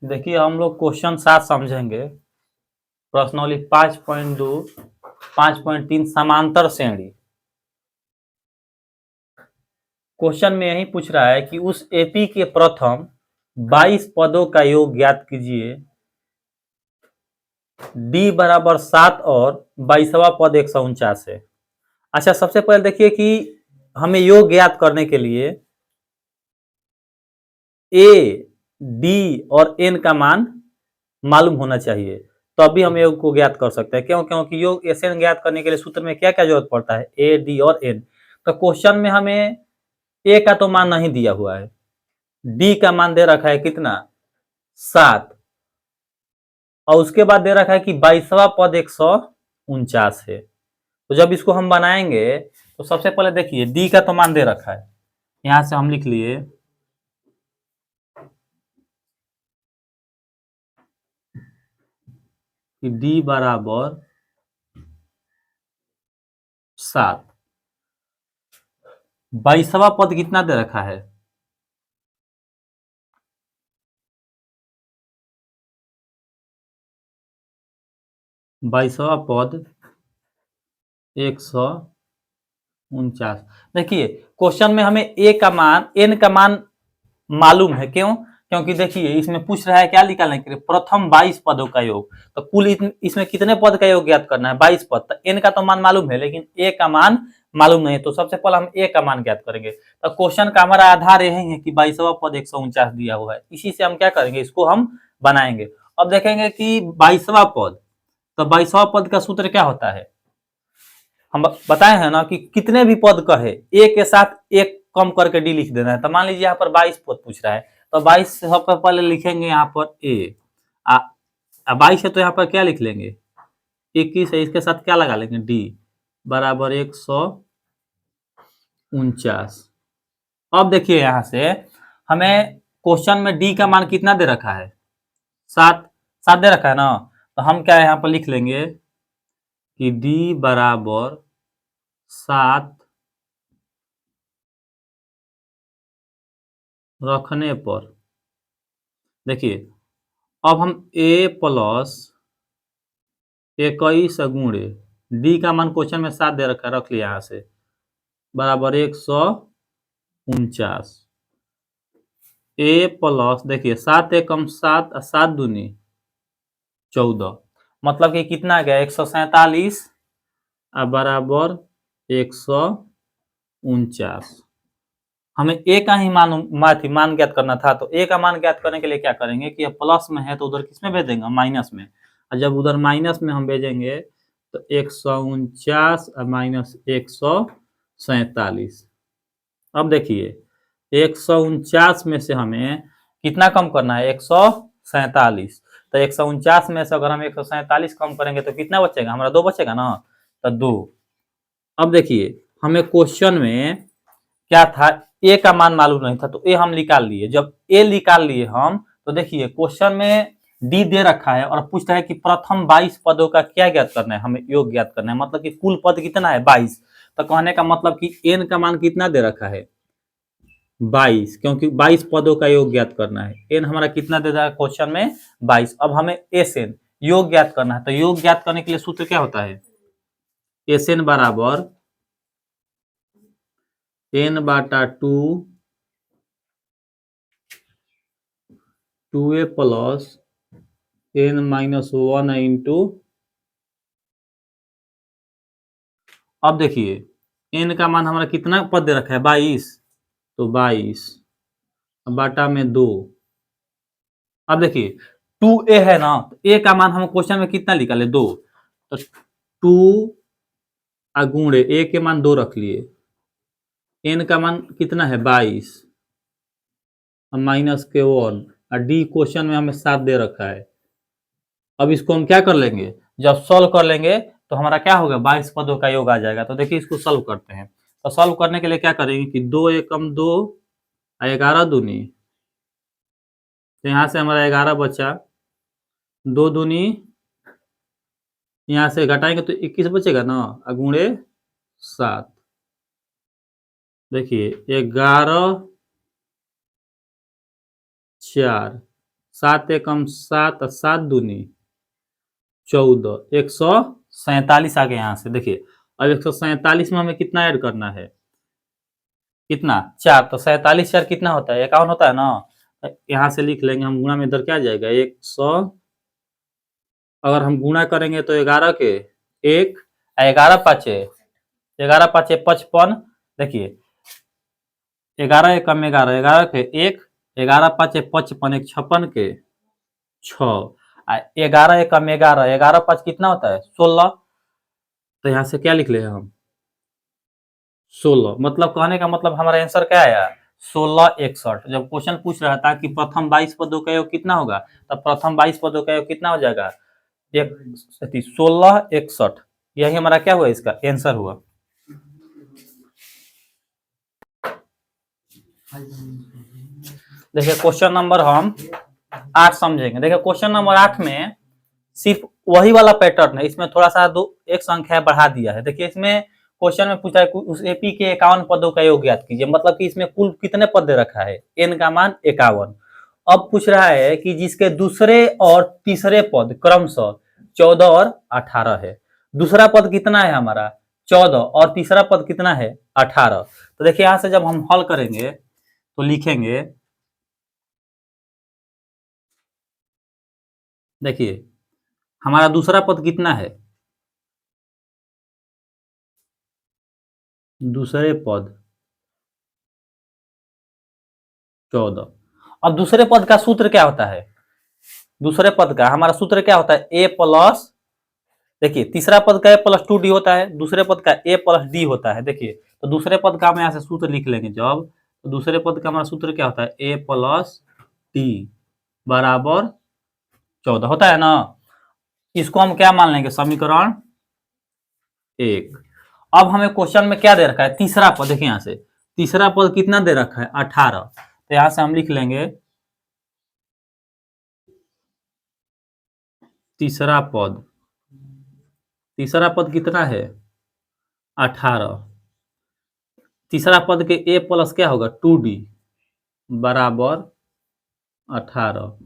देखिए हम लोग क्वेश्चन 7 समझेंगे। प्रश्नावली 5.2 5.3 समांतर श्रेणी। क्वेश्चन में यही पूछ रहा है कि उस एपी के प्रथम 22 पदों का योग ज्ञात कीजिए। डी बराबर 7 और 22वां पद 149 है। अच्छा, सबसे पहले देखिए कि हमें योग ज्ञात करने के लिए ए, डी और एन का मान मालूम होना चाहिए, तो अभी हम योग को ज्ञात कर सकते हैं। क्यों? क्योंकि योग एस एन ज्ञात करने के लिए सूत्र में क्या क्या जरूरत पड़ता है? ए, डी और एन। तो क्वेश्चन में हमें ए का तो मान नहीं दिया हुआ है, डी का मान दे रखा है कितना? 7, और उसके बाद दे रखा है कि 22वां पद 149 है। तो जब इसको हम बनाएंगे तो सबसे पहले देखिए डी का तो मान दे रखा है, यहां से हम लिख लिए कि डी बराबर 7। 22वां पद कितना दे रखा है? 22वां पद 149। देखिए क्वेश्चन में हमें ए का मान, एन का मान मालूम है। क्यों? क्योंकि देखिए इसमें पूछ रहा है क्या निकालने के लिए? प्रथम 22 पदों का योग। तो कुल इसमें कितने पद का योग ज्ञात करना है? 22 पद। तो एन का तो मान मालूम है, लेकिन ए का मान मालूम नहीं। तो सबसे पहले हम ए का मान ज्ञात करेंगे। तो क्वेश्चन का हमारा आधार यही है कि 22वां पद 149 दिया हुआ है। इसी से हम क्या करेंगे, इसको हम बनाएंगे। अब देखेंगे कि 22वां पद, तो 22वां पद का सूत्र क्या होता है? हम बताए हैं ना कि कितने भी पद कहे ए के साथ एक कम करके डी लिख देना है। तो मान लीजिए यहाँ पर 22 पद पूछ रहा है, तो 22 सबसे पहले लिखेंगे यहाँ पर ए, 22 है तो यहाँ पर क्या लिख लेंगे? 21 है, इसके साथ क्या लगा लेंगे? डी बराबर 149। अब देखिए यहाँ से हमें क्वेश्चन में डी का मान कितना दे रखा है? 7। 7 दे रखा है ना, तो हम क्या यहाँ पर लिख लेंगे कि डी बराबर 7 रखने पर, देखिए अब हम a प्लस 21 गुणे डी का मान क्वेश्चन में 7 दे रखा, रख लिया यहाँ से, बराबर 149। a प्लस देखिए 7 एकम 7 और 7 दूनी 14, मतलब कि कितना आ गया? 147 बराबर 149। हमें ए का ही मान ज्ञात करना था। तो ए का मान ज्ञात करने के लिए क्या करेंगे कि प्लस में है तो उधर किस में भेजेंगे? माइनस में। और जब उधर माइनस में हम भेजेंगे तो 149 और माइनस 147। अब देखिए 149 में से हमें कितना कम करना है? 147। तो 149 में से अगर हम 147 कम करेंगे तो कितना बचेगा? हमारा 2 बचेगा ना, तो 2। अब देखिए हमें क्वेश्चन में क्या था? ए का मान मालूम नहीं था, तो ए हम निकाल लिए। जब ए निकाल लिए हम, तो देखिए क्वेश्चन में डी दे रखा है और पूछता है कि प्रथम 22 पदों का क्या ज्ञात करना है? हमें योग ज्ञात करना है, मतलब कि कुल पद कितना है? 22। तो कहने का मतलब कि एन का मान कितना दे रखा है? 22, क्योंकि 22 पदों का योग ज्ञात करना है। एन हमारा कितना दे रहा है क्वेश्चन में? 22। अब हमें एस एन योग ज्ञात करना है। तो योग ज्ञात करने के लिए सूत्र क्या होता है? एस एन बराबर एन बाटा 2a plus n minus 1 into, अब देखिए एन का मान हमारा कितना पद दे रखा है? 22। तो 22 बाटा में 2। अब देखिए 2a है ना, तो a का मान हम क्वेश्चन में कितना निकाले? 2। तो 2 गुणे a के मान 2 रख लिए, n का मान कितना है? 22 माइनस के 1, और डी क्वेश्चन में हमें 7 दे रखा है। अब इसको हम क्या कर लेंगे? जब सॉल्व कर लेंगे तो हमारा क्या होगा? 22 पदों का योग आ जाएगा। तो देखिए इसको सॉल्व करते हैं। तो सॉल्व करने के लिए क्या करेंगे कि 2 एकम 2 और 11 दूनी, तो यहाँ से हमारा 11 बचा, 2 दूनी यहाँ से घटाएंगे तो 21 बचेगा ना, गुणे 7। देखिए 11 4, 7 एकम 7 और 7 दूनी 14, 147 आ गया यहाँ से। देखिए अब 147 में हमें कितना ऐड करना है, कितना 4, तो 47 4 कितना होता है, 51 होता है ना। यहाँ से लिख लेंगे हम, गुणा में इधर क्या जाएगा 100, अगर हम गुणा करेंगे तो 11 के 1, 11 पाँचे 11 पाँचे 55। देखिए 11 एकम 11, 11 के 1, 11 पाँचे 55, 1 56 के 6, 11 एकम 11, 11 पाँच कितना होता है 16। तो यहाँ से क्या लिख ले हम 16, मतलब कहने का मतलब हमारा आंसर क्या आया 1661। जब क्वेश्चन पूछ रहा था कि प्रथम 22 पदों का योग कितना होगा, तब प्रथम 22 पदों का योग कितना हो जाएगा 1661। यही हमारा क्या हुआ, इसका आंसर हुआ। देखिए क्वेश्चन नंबर हम 8 समझेंगे। देखिए क्वेश्चन नंबर 8 में सिर्फ वही वाला पैटर्न है, इसमें थोड़ा सा एक संख्या बढ़ा दिया है। देखिए इसमें क्वेश्चन में पूछा है उस एपी के 51 पदों का योग ज्ञात कीजिए, मतलब कि इसमें कुल कितने पद दे रखा है, n का मान 51। अब पूछ रहा है कि जिसके दूसरे और तीसरे पद क्रमशः 14 और 18 है। दूसरा पद कितना है हमारा 14 और तीसरा पद कितना है 18। तो देखिए यहां से जब हम हल करेंगे तो लिखेंगे, देखिए हमारा दूसरा पद कितना है, दूसरे पद 14। अब दूसरे पद का सूत्र क्या होता है, दूसरे पद का हमारा सूत्र क्या होता है a प्लस, देखिए तीसरा पद का a प्लस 2d होता है, दूसरे पद का a प्लस d होता है। देखिए तो दूसरे पद का हम यहाँ से सूत्र लिख लेंगे जब, तो दूसरे पद का हमारा सूत्र क्या होता है a प्लस d बराबर 14 होता है ना। इसको हम क्या मान लेंगे समीकरण 1। अब हमें क्वेश्चन में क्या दे रखा है तीसरा पद, देखिए यहाँ से तीसरा पद कितना दे रखा है 18। तो यहां से हम लिख लेंगे तीसरा पद, तीसरा पद कितना है 18, तीसरा पद के a प्लस क्या होगा 2d बराबर 18।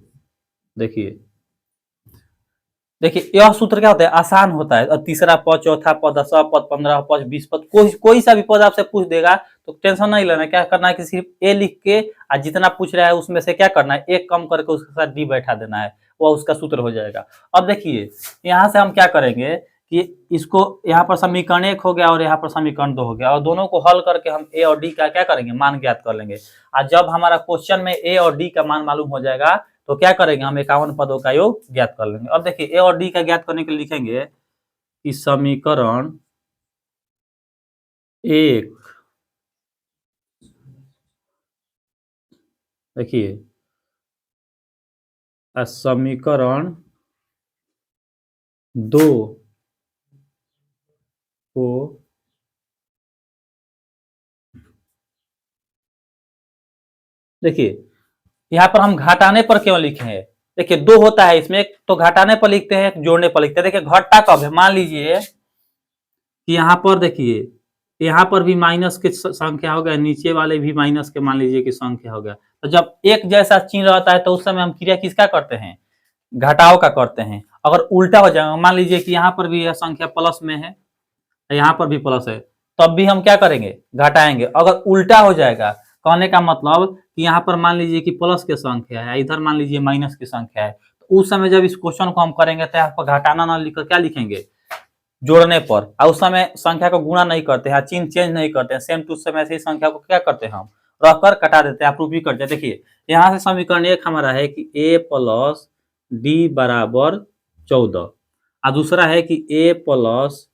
देखिए देखिए यह सूत्र क्या होता है आसान होता है, और तीसरा पद, चौथा पद, 10 पद, 15 पद, 20 पद, कोई सा भी पद आपसे पूछ देगा तो टेंशन नहीं लेना। क्या करना है कि सिर्फ ए लिख के और जितना पूछ रहा है उसमें से क्या करना है एक कम करके उसके साथ डी बैठा देना है, वो उसका सूत्र हो जाएगा। अब देखिए यहाँ से हम क्या करेंगे कि इसको यहाँ पर समीकरण 1 हो गया और यहाँ पर समीकरण 2 हो गया, और दोनों को हल करके हम ए और डी का क्या करेंगे मान ज्ञात कर लेंगे। और जब हमारा क्वेश्चन में ए और डी का मान मालूम हो जाएगा तो क्या करेंगे हम 51 पदों का योग ज्ञात कर लेंगे। अब देखिए ए और डी का ज्ञात करने के लिए लिखेंगे कि समीकरण 1, देखिए समीकरण 2 को देखिए यहाँ पर हम घटाने पर क्यों लिखे हैं, देखिए 2 होता है इसमें, तो घटाने पर लिखते हैं जोड़ने पर लिखते हैं। देखिए घटता कब है, मान लीजिए कि यहाँ पर देखिए यहाँ पर भी माइनस की संख्या हो गया, नीचे वाले भी माइनस के मान लीजिए कि संख्या हो गया। तो जब एक जैसा चिन्ह रहता है तो उस समय हम क्रिया किसका करते हैं घटाव का करते हैं। अगर उल्टा हो जाएगा, मान लीजिए कि यहाँ पर भी यह संख्या प्लस में है, यहाँ पर भी प्लस है, तब भी हम क्या करेंगे घटाएंगे। अगर उल्टा हो जाएगा, कहने का मतलब कि यहाँ पर मान लीजिए कि प्लस की संख्या है, इधर मान लीजिए माइनस की संख्या है, तो उस समय जब इस क्वेश्चन को हम करेंगे तो यहाँ पर घटाना ना लिखकर क्या लिखेंगे जोड़ने पर, और उस समय संख्या को गुणा नहीं करते हैं, चिन्ह चेंज नहीं करते हैं, सेम टू सेम ऐसे ही संख्या को क्या करते हैं हम रखकर कटा देते हैं, अप्रूव भी करते हैं। देखिए यहाँ से समीकरण 1 हमारा है कि a प्लस डी बराबर 14, और दूसरा है कि a प्लस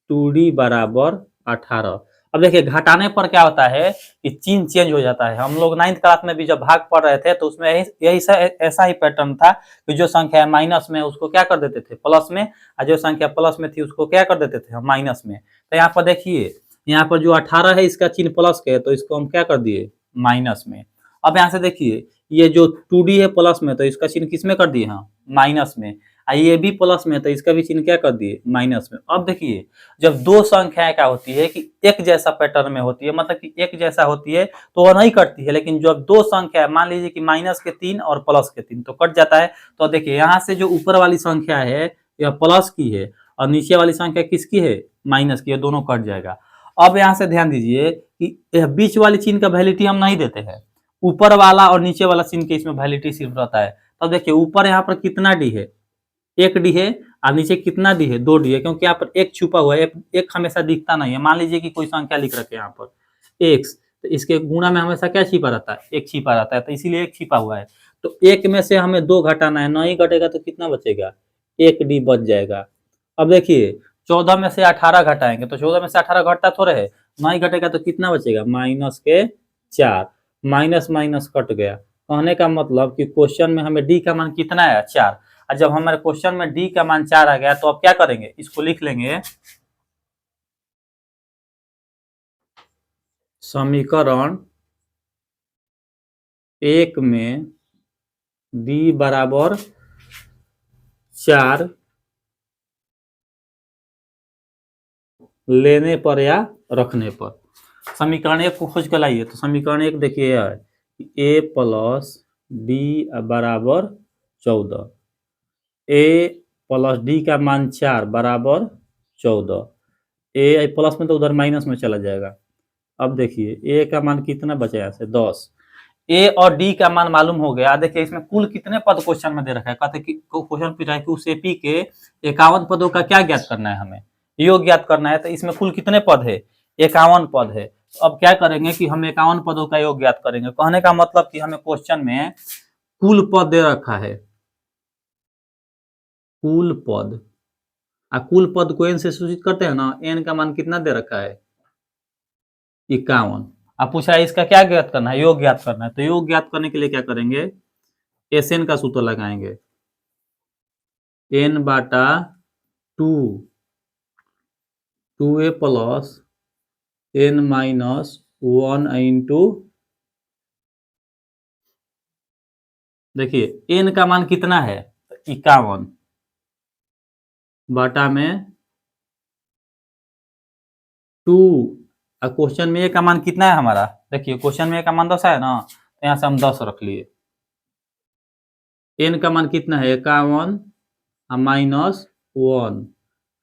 2d बराबर 18। अब देखिए घटाने पर क्या होता है कि चिन्ह चेंज हो जाता है। हम लोग 9th क्लास में भी जब भाग पढ़ रहे थे तो उसमें यही ऐसा ही पैटर्न था कि जो संख्या माइनस में उसको क्या कर देते थे प्लस में, और जो संख्या प्लस में थी उसको क्या कर देते थे हम माइनस में। तो यहाँ पर देखिए यहाँ पर जो 18 है इसका चिन्ह प्लस के है, तो इसको हम क्या कर दिए माइनस में। अब यहाँ से देखिए ये जो 2d है प्लस में, तो इसका चिन्ह किस में कर दिए हम माइनस में, ये भी प्लस में है तो इसका भी चिन्ह क्या कर दिए, माइनस में। अब देखिए जब दो संख्याएं क्या होती है कि एक जैसा पैटर्न में होती है, मतलब कि एक जैसा होती है तो वह नहीं कटती है, लेकिन जब दो संख्या मान लीजिए कि माइनस के 3 और प्लस के 3 तो कट जाता है। तो देखिए यहाँ से जो ऊपर वाली संख्या है यह प्लस की है और नीचे वाली संख्या किसकी है, माइनस की है, दोनों कट जाएगा। अब यहाँ से ध्यान दीजिए कि यह बीच वाली चिन्ह का वैलिडिटी हम नहीं देते हैं, ऊपर वाला और नीचे वाला चिन्ह के इसमें वैलिडिटी सिर्फ रहता है। तब देखिए ऊपर यहाँ पर कितना डी है, एक डी है, और नीचे कितना डी है, दो डी है, क्योंकि यहाँ पर एक छुपा हुआ है, एक हमेशा दिखता नहीं है। मान लीजिए कि कोई संख्या लिख रखे यहाँ पर एक्स, तो इसके गुणा में हमेशा क्या छिपा रहता है, एक छिपा रहता है, तो इसीलिए एक छिपा हुआ है। तो एक में से हमें दो घटाना है, नहीं घटेगा तो कितना बचेगा, एक डी बच जाएगा। अब देखिए 14 में से 18 घटाएंगे तो 14 में से 18 घटता थोड़े है, नहीं घटेगा तो कितना बचेगा, माइनस के 4, माइनस माइनस कट गया। कहने का मतलब कि क्वेश्चन में हमें डी का मान कितना है, 4। और जब हमारे क्वेश्चन में डी का मान 4 आ गया तो अब क्या करेंगे, इसको लिख लेंगे समीकरण 1 में डी बराबर 4 लेने पर या रखने पर। समीकरण 1 को खोज कर लाइए। तो समीकरण 1 देखिए है ए प्लस डी बराबर 14, ए प्लस डी का मान 4 बराबर 14, ए प्लस में तो उधर माइनस में चला जाएगा। अब देखिए ए का मान कितना बचा यहाँ से, 10। ए और डी का मान मालूम हो गया। देखिए इसमें कुल कितने पद क्वेश्चन में दे रखा है, कहते कि क्वेश्चन पूछ रहा है कि उस एपी के 51 पदों का क्या ज्ञात करना है, हमें योग ज्ञात करना है। तो इसमें कुल कितने पद है, 51 पद है। तो अब क्या करेंगे कि हम 51 पदों का योग ज्ञात करेंगे। कहने का मतलब कि हमें क्वेश्चन में कुल पद दे रखा है, कुल पद, कुल पद को एन से सूचित करते हैं ना, एन का मान कितना दे रखा है, 51। अब पूछा है इसका क्या ज्ञात करना है, योग ज्ञात करना है। तो योग ज्ञात करने के लिए क्या करेंगे, एस एन का सूत्र लगाएंगे, एन बाटा 2, 2a plus n minus 1 into, देखिए एन का मान कितना है, 51 बाटा में 2। क्वेश्चन में ए का मान कितना है हमारा, देखिए क्वेश्चन में ए का मान 10 है ना, तो यहाँ से हम 10 रख लिए। एन का मान कितना है 51 माइनस 1,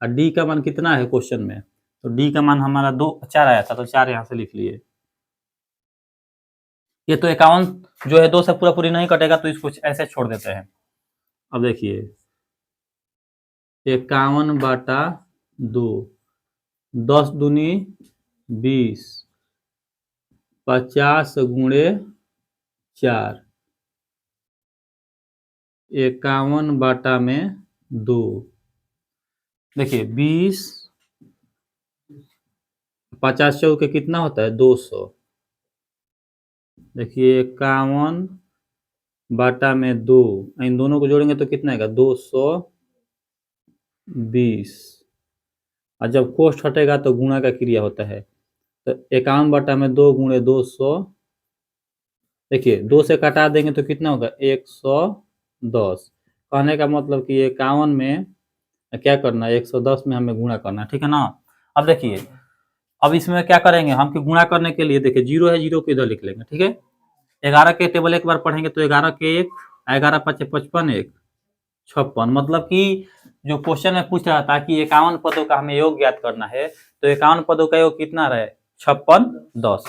और डी का मान कितना है क्वेश्चन में, तो डी का मान हमारा 4 आया था, तो 4 यहाँ से लिख लिए। ये तो 51 जो है 2 से पूरा पूरी नहीं कटेगा, तो इसको ऐसे छोड़ देते हैं। अब देखिए 51 बाटा 2, 10 दूनी 20, 50 गुणे 4, 51 बाटा में 2, देखिए 20, 50 चौके कितना होता है 200, देखिए 51 बाटा में 2, इन दोनों को जोड़ेंगे तो कितना आएगा 220, और जब कोष्ठ हटेगा तो गुणा का क्रिया होता है। तो 51 बटा में 2 गुणे 200, देखिए 2 से कटा देंगे तो कितना होगा 110। कहने का मतलब कि 51 में क्या करना है, 110 में हमें गुणा करना है, ठीक है ना। अब देखिए अब इसमें क्या करेंगे हम कि गुणा करने के लिए, देखिए 0 है, 0 को इधर लिख लेंगे, ठीक है। 11 के टेबल एक बार पढ़ेंगे तो 11 के 1, 11 पचे 55, 1 56, मतलब कि जो क्वेश्चन में पूछ रहा था कि 51 पदों का हमें योग ज्ञात करना है, तो 51 पदों का योग कितना रहे 56 10।